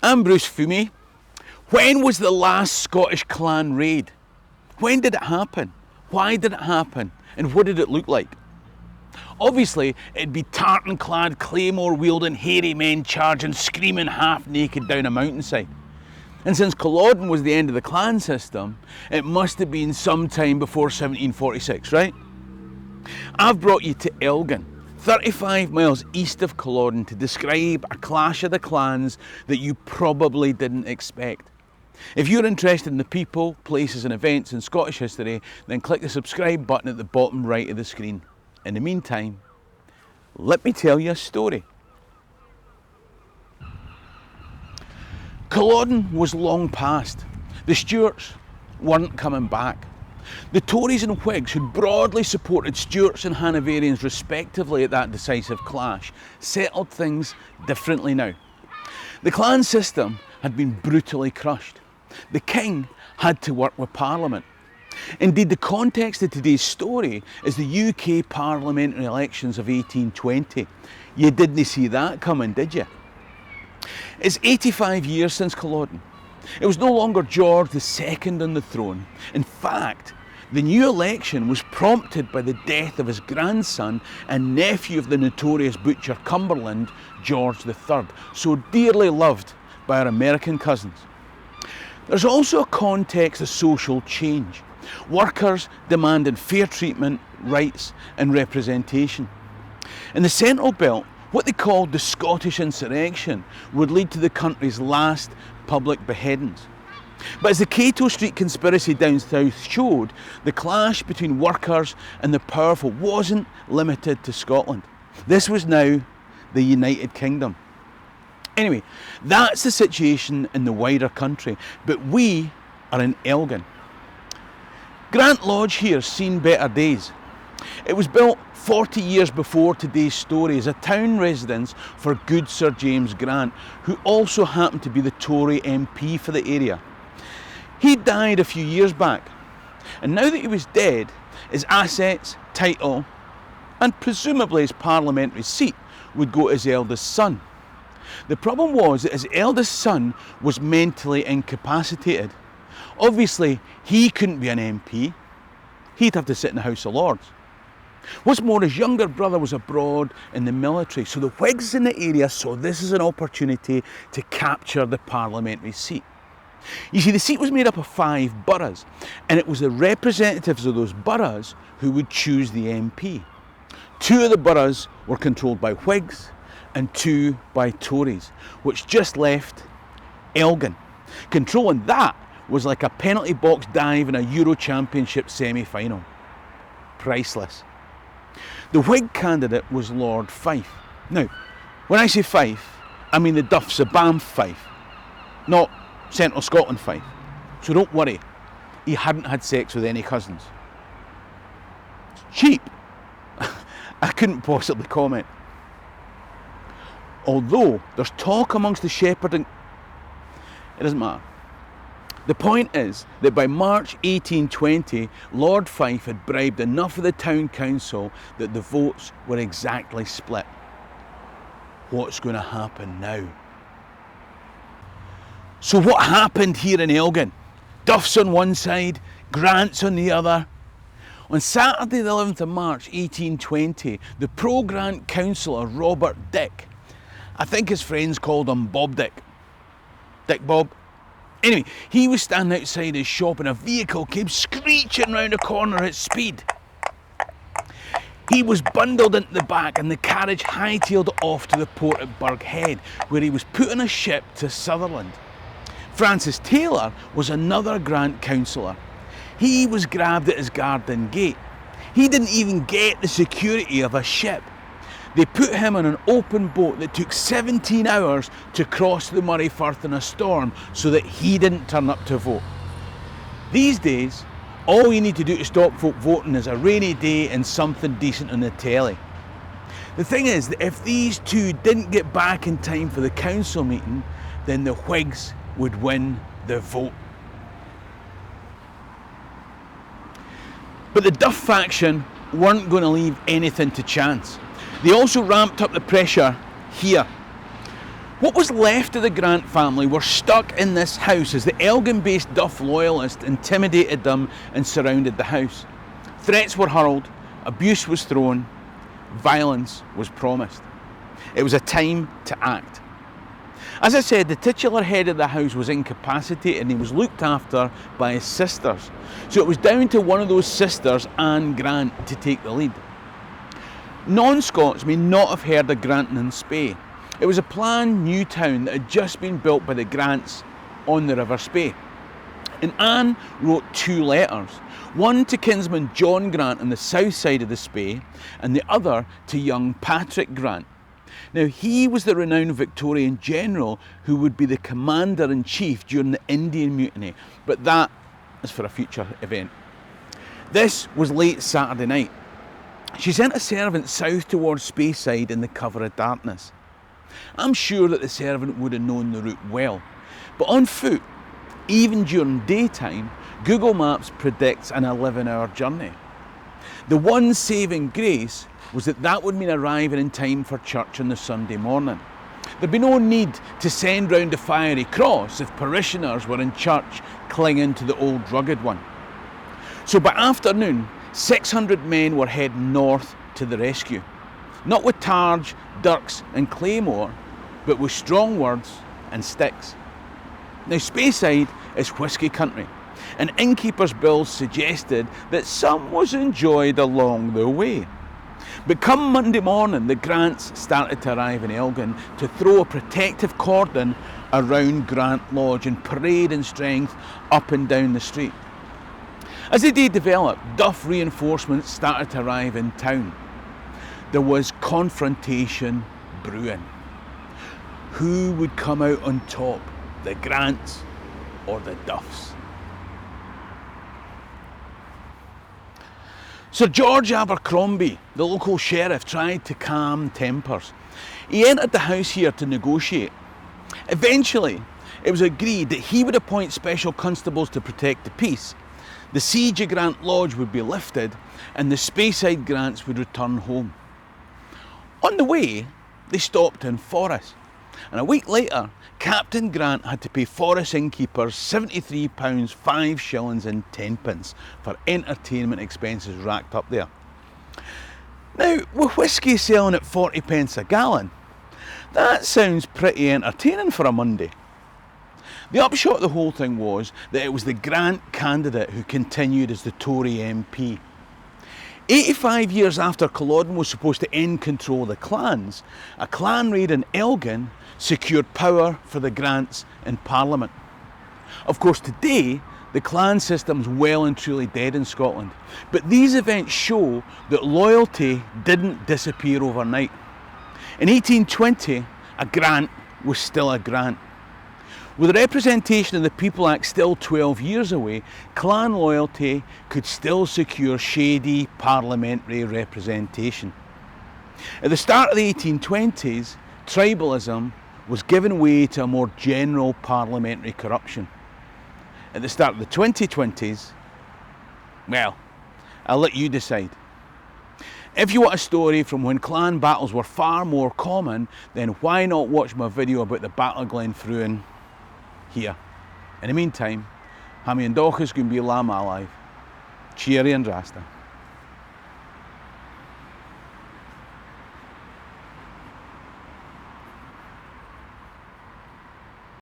I'm Bruce Fummey. When was the last Scottish clan raid? When did it happen? Why did it happen? And what did it look like? Obviously, it'd be tartan-clad, claymore-wielding, hairy men charging, screaming half-naked down a mountainside. And since Culloden was the end of the clan system, it must have been sometime before 1746, right? I've brought you to Elgin, 35 miles east of Culloden, to describe a clash of the clans that you probably didn't expect. If you're interested in the people, places and events in Scottish history, then click the subscribe button at the bottom right of the screen. In the meantime, let me tell you a story. Culloden was long past. The Stuarts weren't coming back. The Tories and Whigs, who broadly supported Stuarts and Hanoverians respectively at that decisive clash, settled things differently now. The clan system had been brutally crushed. The king had to work with Parliament. Indeed, the context of today's story is the UK parliamentary elections of 1820. You didn't see that coming, did you? It's 85 years since Culloden. It was no longer George II on the throne. In fact, the new election was prompted by the death of his grandson and nephew of the notorious butcher Cumberland, George III, so dearly loved by our American cousins. There's also a context of social change. Workers demanding fair treatment, rights and representation. In the Central Belt, what they called the Scottish Insurrection would lead to the country's last public beheadings. But as the Cato Street conspiracy down south showed, the clash between workers and the powerful wasn't limited to Scotland. This was now the United Kingdom. Anyway, that's the situation in the wider country, but we are in Elgin. Grant Lodge here's seen better days. It was built 40 years before today's story as a town residence for good Sir James Grant, who also happened to be the Tory MP for the area. He died a few years back, and now that he was dead, his assets, title, and presumably his parliamentary seat would go to his eldest son. The problem was that his eldest son was mentally incapacitated. Obviously, he couldn't be an MP. He'd have to sit in the House of Lords. What's more, his younger brother was abroad in the military, so the Whigs in the area saw this as an opportunity to capture the parliamentary seat. You see, the seat was made up of 5 boroughs, and it was the representatives of those boroughs who would choose the MP. 2 of the boroughs were controlled by Whigs, and 2 by Tories, which just left Elgin. Controlling that was like a penalty box dive in a Euro Championship semi-final. Priceless. The Whig candidate was Lord Fife. Now, when I say Fife, I mean the Duff's of Banff Fife, not Central Scotland Fife. So don't worry, he hadn't had sex with any cousins. Cheap. I couldn't possibly comment. Although there's talk amongst the shepherding, it doesn't matter. The point is that by March 1820, Lord Fife had bribed enough of the town council that the votes were exactly split. What's going to happen now? So what happened here in Elgin? Duff's on one side, Grant's on the other. On Saturday the 11th of March 1820, the pro-Grant councillor Robert Dick, I think his friends called him Bob Dick. Dick Bob. Anyway, he was standing outside his shop and a vehicle came screeching round a corner at speed. He was bundled into the back and the carriage hightailed off to the port at Burghead, where he was put on a ship to Sutherland. Francis Taylor was another Grant councillor. He was grabbed at his garden gate. He didn't even get the security of a ship. They put him on an open boat that took 17 hours to cross the Murray Firth in a storm so that he didn't turn up to vote. These days, all you need to do to stop folk voting is a rainy day and something decent on the telly. The thing is that if these two didn't get back in time for the council meeting, then the Whigs would win the vote. But the Duff faction weren't going to leave anything to chance. They also ramped up the pressure here. What was left of the Grant family were stuck in this house as the Elgin-based Duff loyalists intimidated them and surrounded the house. Threats were hurled, abuse was thrown, violence was promised. It was a time to act. As I said, the titular head of the house was incapacitated and he was looked after by his sisters. So it was down to one of those sisters, Anne Grant, to take the lead. Non-Scots may not have heard of Granton in Spey. It was a planned new town that had just been built by the Grants on the River Spey. And Anne wrote 2 letters, one to kinsman John Grant on the south side of the Spey and the other to young Patrick Grant. Now, he was the renowned Victorian general who would be the commander-in-chief during the Indian Mutiny, but that is for a future event. This was late Saturday night. She sent a servant south towards Speyside in the cover of darkness. I'm sure that the servant would have known the route well, but on foot, even during daytime, Google Maps predicts an 11-hour journey. The one saving grace was that would mean arriving in time for church on the Sunday morning. There'd be no need to send round a fiery cross if parishioners were in church clinging to the old rugged one. So by afternoon, 600 men were heading north to the rescue. Not with targe, dirks and claymore, but with strong words and sticks. Now, Speyside is whisky country, and innkeepers' bills suggested that some was enjoyed along the way. But come Monday morning, the Grants started to arrive in Elgin to throw a protective cordon around Grant Lodge and parade in strength up and down the street. As the day developed, Duff reinforcements started to arrive in town. There was confrontation brewing. Who would come out on top, the Grants or the Duffs? Sir George Abercrombie, the local sheriff, tried to calm tempers. He entered the house here to negotiate. Eventually, it was agreed that he would appoint special constables to protect the peace. The siege of Grant Lodge would be lifted and the Speyside Grants would return home. On the way, they stopped in Forres, and a week later, Captain Grant had to pay Forres innkeepers £73, 5 shillings and 10 pence for entertainment expenses racked up there. Now, with whisky selling at 40 pence a gallon, that sounds pretty entertaining for a Monday. The upshot of the whole thing was that it was the Grant candidate who continued as the Tory MP. 85 years after Culloden was supposed to end control of the clans, a clan raid in Elgin secured power for the Grants in Parliament. Of course, today, the clan system's well and truly dead in Scotland, but these events show that loyalty didn't disappear overnight. In 1820, a Grant was still a Grant. With the Representation of the People Act still 12 years away, clan loyalty could still secure shady parliamentary representation. At the start of the 1820s, tribalism was giving way to a more general parliamentary corruption. At the start of the 2020s, well, I'll let you decide. If you want a story from when clan battles were far more common, then why not watch my video about the Battle of Glenfruin here. In the meantime, Hammy and Dochas going to be lamb alive. Cheery and Rasta.